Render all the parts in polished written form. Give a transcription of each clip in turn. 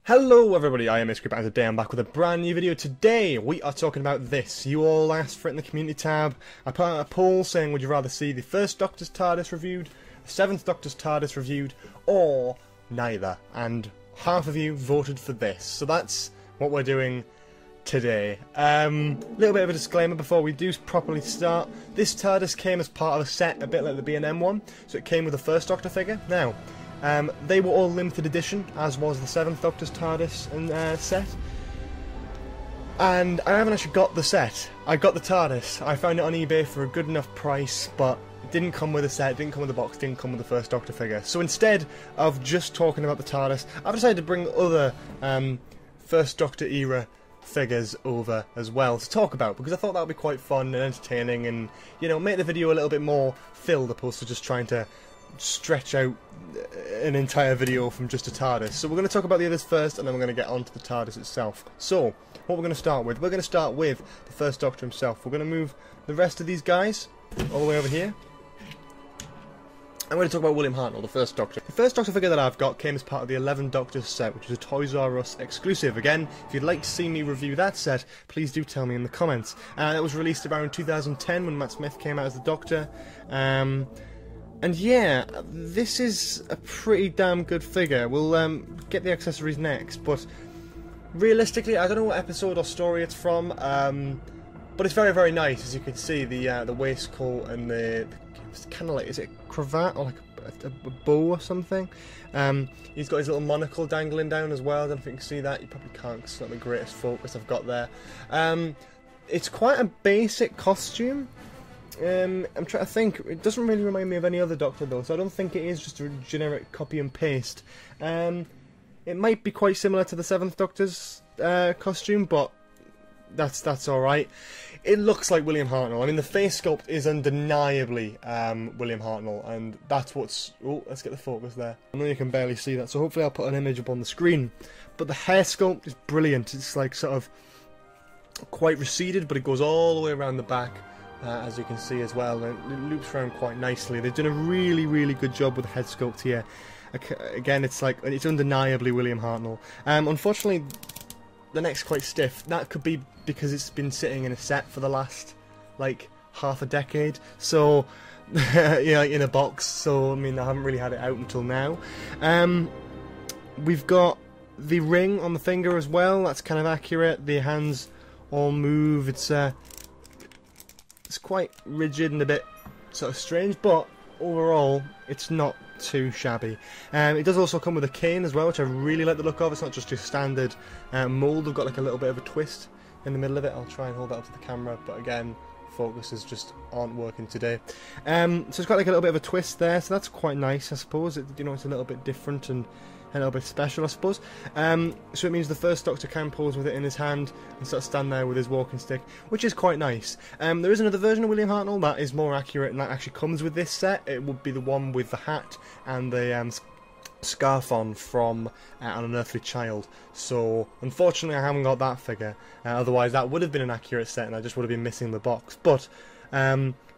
Hello everybody, I am Gratton, and today I'm back with a brand new video. Today we are talking about this. You all asked for it in the community tab. I put out a poll saying would you rather see the first Doctor's TARDIS reviewed, the 7th Doctor's TARDIS reviewed, or neither. And half of you voted for this. So that's what we're doing today. Little bit of a disclaimer before we do properly start. This TARDIS came as part of a set, a bit like the B&M one. So it came with the first Doctor figure. Now, they were all limited edition, as was the 7th Doctor's TARDIS and set. And I haven't actually got the set. I got the TARDIS. I found it on eBay for a good enough price, but it didn't come with a set, didn't come with a box, didn't come with the first Doctor figure. So instead of just talking about the TARDIS, I've decided to bring other first Doctor era figures over as well to talk about, because I thought that would be quite fun and entertaining and, you know, make the video a little bit more filled opposed to just trying to stretch out an entire video from just a TARDIS. So we're going to talk about the others first, and then we're going to get onto the TARDIS itself. So, what we're going to start with, we're going to start with the first Doctor himself. We're going to move the rest of these guys all the way over here. I'm going to talk about William Hartnell, the first Doctor. The first Doctor figure that I've got came as part of the 11 Doctors set, which is a Toys R Us exclusive. Again, if you'd like to see me review that set, please do tell me in the comments. It was released around 2010 when Matt Smith came out as the Doctor. And yeah, this is a pretty damn good figure. We'll get the accessories next, but realistically, I don't know what episode or story it's from, but it's very, very nice. As you can see, the waistcoat and it's kind of like, is it a cravat or like a bow or something? He's got his little monocle dangling down as well. I don't know if you can see that. You probably can't, because it's not the greatest focus I've got there. It's quite a basic costume. I'm trying to think. It doesn't really remind me of any other Doctor though, so I don't think it is just a generic copy and paste. It might be quite similar to the 7th Doctor's costume, but that's alright. It looks like William Hartnell. I mean, the face sculpt is undeniably William Hartnell, and that's what's... Oh, let's get the focus there. I know you can barely see that, so hopefully I'll put an image up on the screen. But the hair sculpt is brilliant. It's like sort of quite receded, but it goes all the way around the back. As you can see as well, and it loops around quite nicely. They've done a really, really good job with the head sculpt here. Again, it's undeniably William Hartnell. Unfortunately, the neck's quite stiff. That could be because it's been sitting in a set for the last, like, half a decade. So, yeah, like in a box. So, I mean, I haven't really had it out until now. We've got the ring on the finger as well. That's kind of accurate. The hands all move. It's quite rigid and a bit sort of strange, but overall it's not too shabby. It does also come with a cane as well, which I really like the look of. It's not just your standard mould. We've got like a little bit of a twist in the middle of it. I'll try and hold that up to the camera, but again, focuses just aren't working today. So it's got like a little bit of a twist there, so that's quite nice, I suppose. You know, it's a little bit different and a little bit special, I suppose. So it means the first Doctor can pose with it in his hand and sort of stand there with his walking stick, which is quite nice. There is another version of William Hartnell that is more accurate, and that actually comes with this set. It would be the one with the hat and the scarf on from An Unearthly Child. So unfortunately I haven't got that figure, otherwise that would have been an accurate set and I just would have been missing the box. But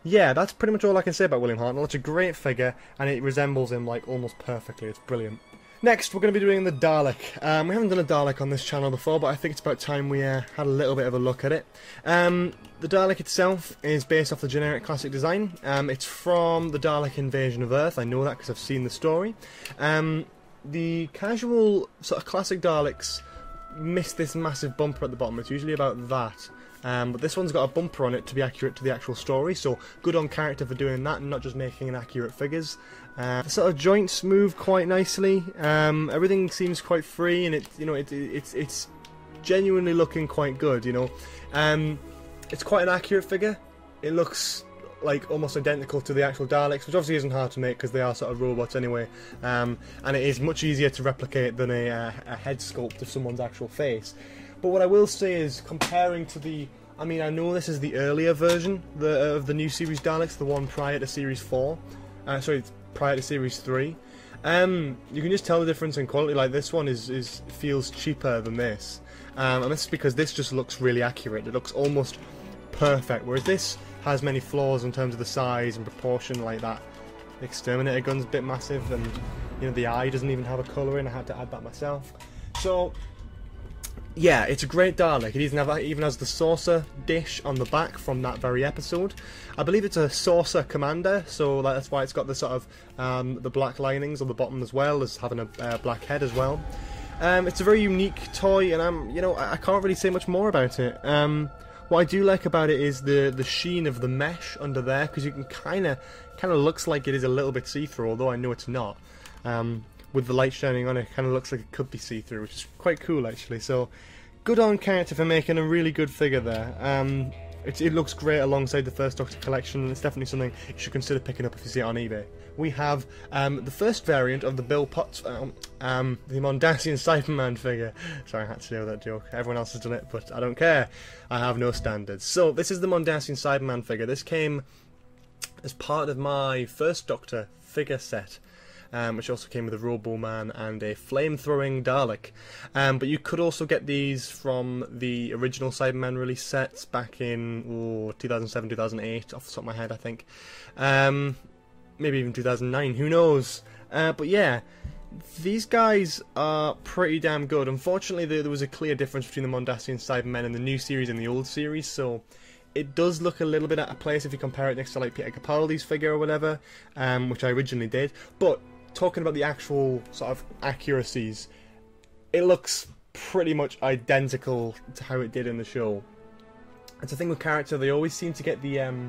yeah, that's pretty much all I can say about William Hartnell. It's a great figure and it resembles him like almost perfectly. It's brilliant. Next, we're going to be doing the Dalek. We haven't done a Dalek on this channel before, but I think it's about time we had a little bit of a look at it. The Dalek itself is based off the generic classic design. It's from the Dalek Invasion of Earth. I know that because I've seen the story. The casual sort of classic Daleks miss this massive bumper at the bottom. It's usually about that. But this one's got a bumper on it to be accurate to the actual story, so good on character for doing that and not just making inaccurate figures. The sort of joints move quite nicely. Everything seems quite free, and it's genuinely looking quite good. You know, it's quite an accurate figure. It looks like almost identical to the actual Daleks, which obviously isn't hard to make because they are sort of robots anyway. And it is much easier to replicate than a head sculpt of someone's actual face. But what I will say is, comparing to the... I mean, I know this is the earlier version of the new series Daleks, the one prior to series 4. Sorry, prior to series 3. You can just tell the difference in quality. Like, this one feels cheaper than this. And this is because this just looks really accurate. It looks almost perfect, whereas this has many flaws in terms of the size and proportion. Like that exterminator gun's a bit massive, and you know, the eye doesn't even have a colour in. I had to add that myself. So, yeah, it's a great Dalek. It even has the saucer dish on the back from that very episode. I believe it's a saucer commander, so that's why it's got the sort of the black linings on the bottom as well as having a black head as well. It's a very unique toy, and you know, I can't really say much more about it. What I do like about it is the sheen of the mesh under there, because you can kind of looks like it is a little bit see-through, although I know it's not. With the light shining on it, kind of looks like it could be see-through, which is quite cool actually. So, good on character for making a really good figure there. It looks great alongside the first Doctor collection, and it's definitely something you should consider picking up if you see it on eBay. We have the first variant of the Bill Potts, the Mondasian Cyberman figure. Sorry, I had to do that joke. Everyone else has done it, but I don't care. I have no standards. So, this is the Mondasian Cyberman figure. This came as part of my first Doctor figure set. Which also came with a Robo-Man and a flame-throwing Dalek. But you could also get these from the original Cyberman release sets back in 2007, 2008, off the top of my head, I think. Maybe even 2009, who knows? But yeah, these guys are pretty damn good. Unfortunately, there was a clear difference between the Mondasian Cybermen in the new series and the old series, so it does look a little bit out of place if you compare it next to like Peter Capaldi's figure or whatever, which I originally did. But talking about the actual sort of accuracies, it looks pretty much identical to how it did in the show. It's a thing with character, they always seem to get the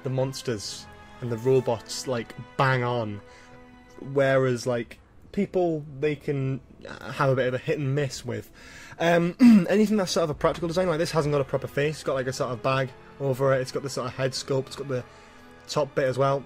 monsters and the robots like bang on, whereas like people they can have a bit of a hit and miss with. Anything that's sort of a practical design like this hasn't got a proper face. It's got like a sort of bag over it, it's got the sort of head sculpt, it's got the top bit as well.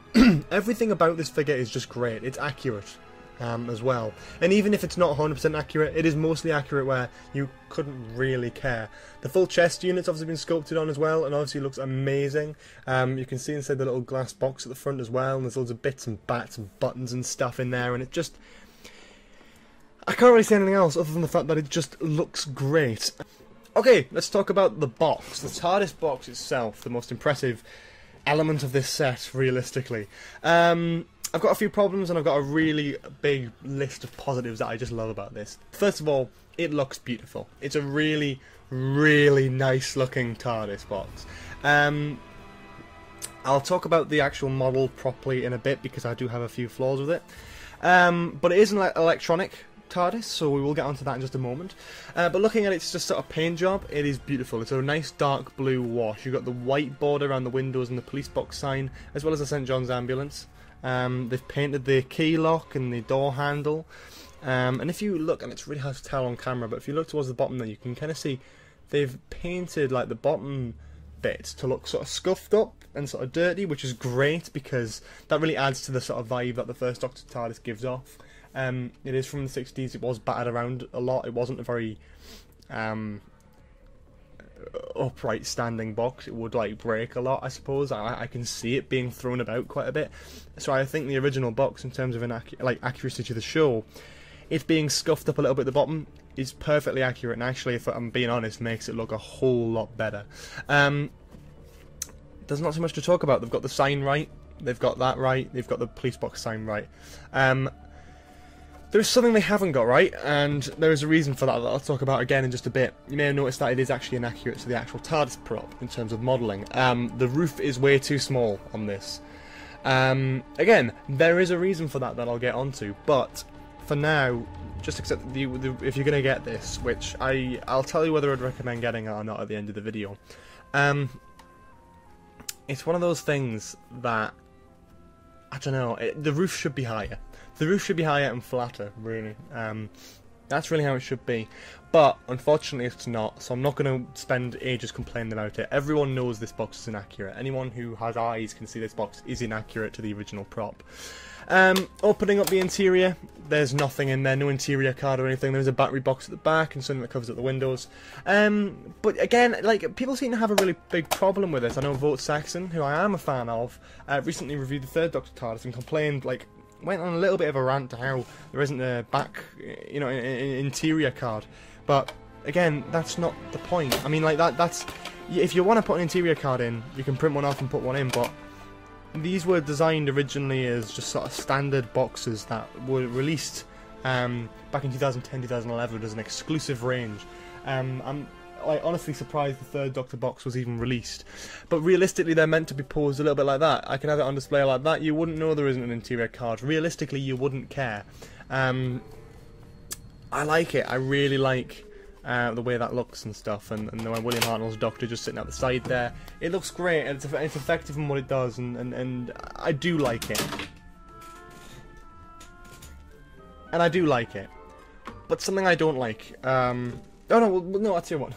Everything about this figure is just great. It's accurate as well, and even if it's not 100% accurate, it is mostly accurate where you couldn't really care. The full chest unit's obviously been sculpted on as well, and obviously looks amazing. You can see inside the little glass box at the front as well, and there's loads of bits and bats and buttons and stuff in there, and it just, I can't really say anything else other than the fact that it just looks great. Okay, let's talk about the box. The TARDIS box itself, the most impressive element of this set, realistically. I've got a few problems and I've got a really big list of positives that I just love about this. First of all, it looks beautiful. It's a really, really nice looking TARDIS box. I'll talk about the actual model properly in a bit because I do have a few flaws with it. But it is an electronic TARDIS, so we will get onto that in just a moment. But looking at its just sort of paint job, it is beautiful. It's a nice dark blue wash. You've got the white border around the windows and the police box sign, as well as the St. John's ambulance. They've painted the key lock and the door handle. And if you look, and it's really hard to tell on camera, but if you look towards the bottom there, you can kind of see they've painted like the bottom bits to look sort of scuffed up and sort of dirty, which is great because that really adds to the sort of vibe that the first Doctor TARDIS gives off. It is from the 60s, it was battered around a lot, it wasn't a very upright standing box, it would like break a lot, I suppose. I can see it being thrown about quite a bit, so I think the original box, in terms of accuracy to the show, it being scuffed up a little bit at the bottom is perfectly accurate, and actually, if I'm being honest, makes it look a whole lot better. There's not so much to talk about. They've got the sign right, they've got that right, they've got the police box sign right. There's something they haven't got right, and there is a reason for that I'll talk about again in just a bit. You may have noticed that it is actually inaccurate to the actual TARDIS prop in terms of modelling. The roof is way too small on this. Again, there is a reason for that I'll get onto, but for now, just accept that if you're going to get this, which I'll tell you whether I'd recommend getting it or not at the end of the video. It's one of those things that, I don't know, the roof should be higher. The roof should be higher and flatter, really. That's really how it should be. But, unfortunately, it's not, so I'm not going to spend ages complaining about it. Everyone knows this box is inaccurate. Anyone who has eyes can see this box is inaccurate to the original prop. Opening up the interior, there's nothing in there, no interior card or anything. There's a battery box at the back and something that covers up the windows. But again, like, people seem to have a really big problem with this. I know Vote Saxon, who I am a fan of, recently reviewed the third Doctor TARDIS and complained, like, went on a little bit of a rant to how there isn't a back, you know, interior card. But again, that's not the point. I mean, like, that's if you want to put an interior card in, you can print one off and put one in, but these were designed originally as just sort of standard boxes that were released back in 2010, 2011 as an exclusive range. I'm honestly surprised the third Doctor box was even released. But realistically, they're meant to be posed a little bit like that. I can have it on display like that. You wouldn't know there isn't an interior card. Realistically, you wouldn't care. I like it. I really like the way that looks and stuff. And William Hartnell's Doctor just sitting at the side there. It looks great. It's effective in what it does. And I do like it. And I do like it. But something I don't like... no, I'll tell you what.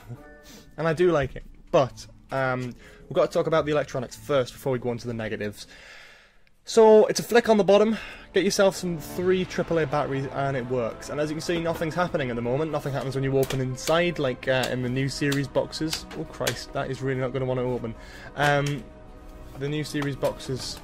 And I do like it. But, we've got to talk about the electronics first before we go on to the negatives. So, it's a flick on the bottom. Get yourself some 3 AAA batteries and it works. And as you can see, nothing's happening at the moment. Nothing happens when you open inside, like in the new series boxes. Oh Christ, that is really not going to want to open. The new series boxes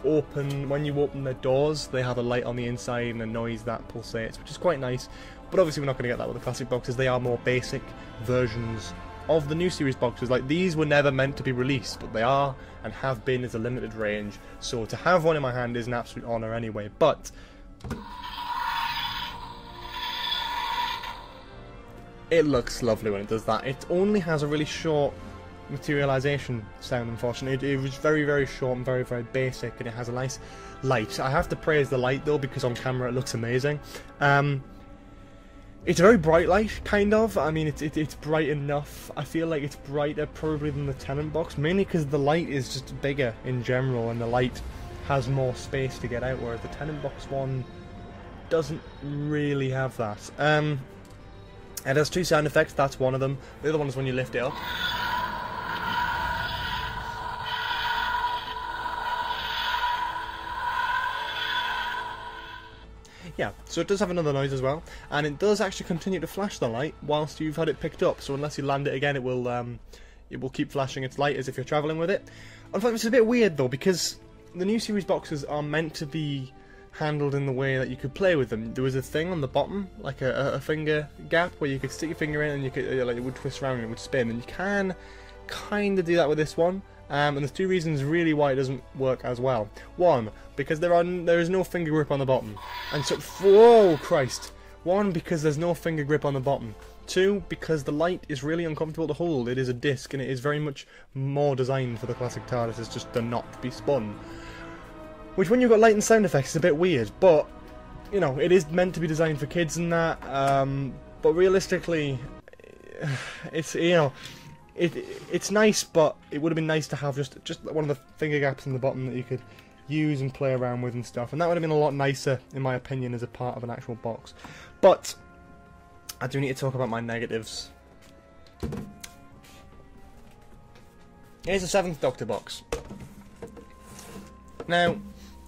open, when you open their doors, they have a light on the inside and a noise that pulsates, which is quite nice. But obviously we're not going to get that with the classic boxes. They are more basic versions of the new series boxes. Like, these were never meant to be released, but they are and have been as a limited range. So to have one in my hand is an absolute honour anyway. But it looks lovely when it does that. It only has a really short materialization sound, unfortunately. It was very, very short and very, very basic, and it has a nice light. I have to praise the light though, because on camera it looks amazing. It's a very bright light, kind of. I mean, it's bright enough. I feel like it's brighter probably than the Townend box, mainly because the light is just bigger in general, and the light has more space to get out, whereas the Townend box one doesn't really have that. It has 2 sound effects, that's one of them. The other one is when you lift it up. Yeah, so it does have another noise as well, and it does actually continue to flash the light whilst you've had it picked up, so unless you land it again it will keep flashing its light as if you're travelling with it. Unfortunately, it's a bit weird though, because the new series boxes are meant to be handled in the way that you could play with them. There was a thing on the bottom, like a finger gap, where you could stick your finger in and you could, like, it would twist around and it would spin, and you can kind of do that with this one. And there's 2 reasons really why it doesn't work as well. 1, because there is no finger grip on the bottom, and so, whoa Christ. 1, because there's no finger grip on the bottom. 2, because the light is really uncomfortable to hold. It is a disc, and it is very much more designed for the classic TARDIS. It's just to not be spun. Which, when you've got light and sound effects, is a bit weird, but you know, it is meant to be designed for kids and that. But realistically, it's, you know, it's nice, but it would have been nice to have just one of the finger gaps in the bottom that you could use and play around with and stuff, and that would have been a lot nicer, in my opinion, as a part of an actual box. But I do need to talk about my negatives. Here's the 7th Doctor box. Now,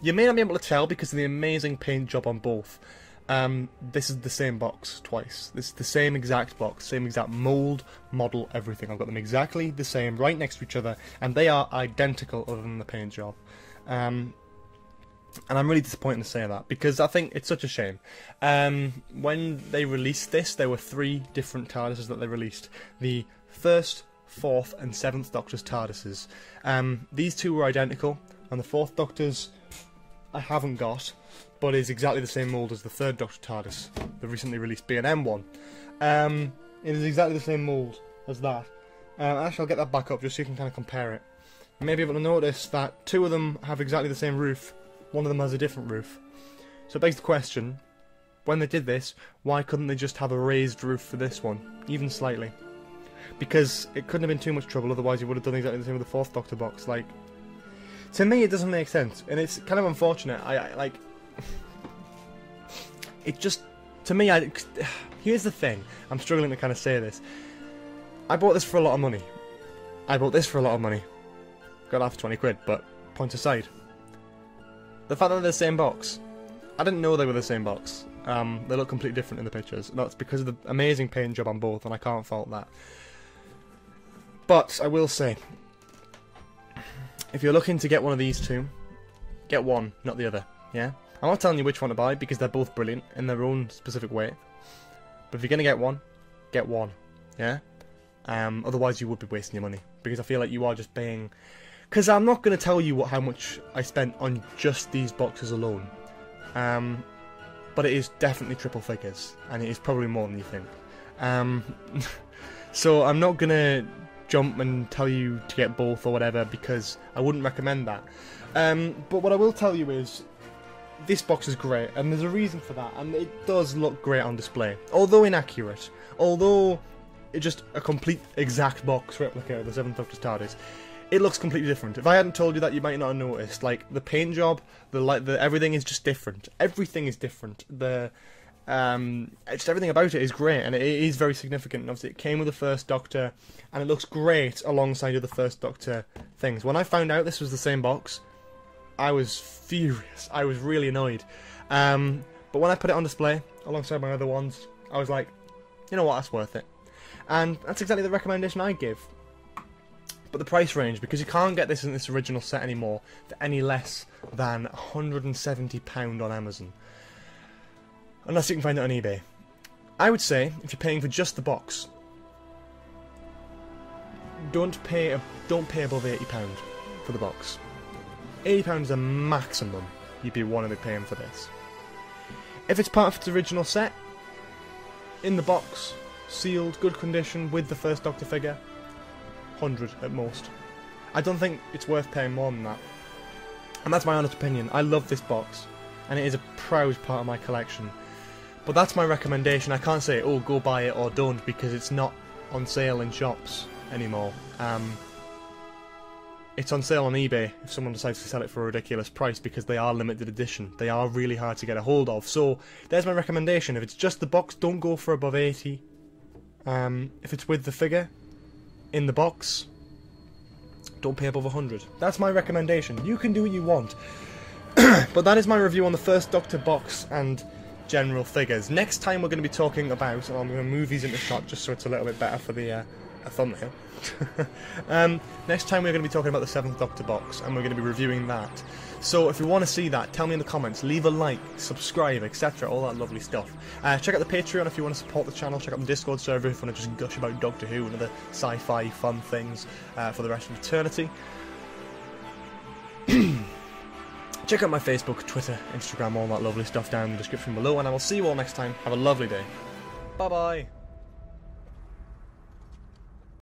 you may not be able to tell because of the amazing paint job on both. This is the same box twice. This is the same exact box, same exact mould, model, everything. I've got them exactly the same, right next to each other, and they are identical other than the paint job. And I'm really disappointed to say that, because I think it's such a shame. When they released this, there were 3 different TARDISes that they released. The 1st, 4th and 7th Doctor's TARDISes. These 2 were identical, and the 4th Doctor's I haven't got, but is exactly the same mould as the 3rd Doctor TARDIS, the recently released B&M one. It is exactly the same mould as that. Actually, I'll get that back up just so you can kind of compare it. You may be able to notice that 2 of them have exactly the same roof, one of them has a different roof. So it begs the question, when they did this, why couldn't they just have a raised roof for this one, even slightly? Because it couldn't have been too much trouble, otherwise you would have done exactly the same with the 4th Doctor box. Like, to me it doesn't make sense, and it's kind of unfortunate. I like... It just... To me, here's the thing, I'm struggling to kind of say this. I bought this for a lot of money. I bought this for a lot of money. Got that for 20 quid, but point aside. The fact that they're the same box. I didn't know they were the same box. They look completely different in the pictures. That's because of the amazing paint job on both, and I can't fault that. But I will say, if you're looking to get one of these 2, get one, not the other, yeah? I'm not telling you which one to buy, because they're both brilliant in their own specific way. But if you're going to get one, yeah? Otherwise you would be wasting your money, because I feel like you are just paying... Because I'm not going to tell you how much I spent on just these boxes alone. But but it is definitely triple figures, and it is probably more than you think. So I'm not gonna jump and tell you to get both or whatever, because I wouldn't recommend that. But what I will tell you is, this box is great, and there's a reason for that, and it does look great on display. Although inaccurate, although it's just a complete exact box replica of the 7th Doctor's TARDIS, it looks completely different. If I hadn't told you that, you might not have noticed. Like, the paint job, everything is just different. Everything is different. Just everything about it is great, and it is very significant. And obviously, it came with the First Doctor, and it looks great alongside of the First Doctor things. When I found out this was the same box, I was furious. I was really annoyed. But when I put it on display alongside my other ones, I was like, you know what, that's worth it. And that's exactly the recommendation I give. But the price range, because you can't get this in this original set anymore for any less than £170 on Amazon. Unless you can find it on eBay. I would say, if you're paying for just the box, don't pay above £80 for the box. £80 is a maximum you'd be wanting to be paying for this. If it's part of its original set, in the box, sealed, good condition, with the First Doctor figure, 100 at most. I don't think it's worth paying more than that. And that's my honest opinion. I love this box, and it is a proud part of my collection. But that's my recommendation. I can't say, oh, go buy it or don't, because it's not on sale in shops anymore. It's on sale on eBay if someone decides to sell it for a ridiculous price, because they are limited edition. They are really hard to get a hold of. So there's my recommendation. If it's just the box, don't go for above 80. If it's with the figure in the box, don't pay above 100. That's my recommendation. You can do what you want. But that is my review on the First Doctor box and general figures. Next time we're going to be talking about, I'm going to move these into shot just so it's a little bit better for the thumbnail. Next time we're going to be talking about the 7th Doctor box, and we're going to be reviewing that. So if you want to see that, tell me in the comments, leave a like, subscribe, etc, all that lovely stuff. Check out the Patreon if you want to support the channel, check out the Discord server if you want to just gush about Doctor Who and other sci-fi fun things for the rest of eternity. Check out my Facebook, Twitter, Instagram, all that lovely stuff down in the description below, and I will see you all next time. Have a lovely day. Bye bye.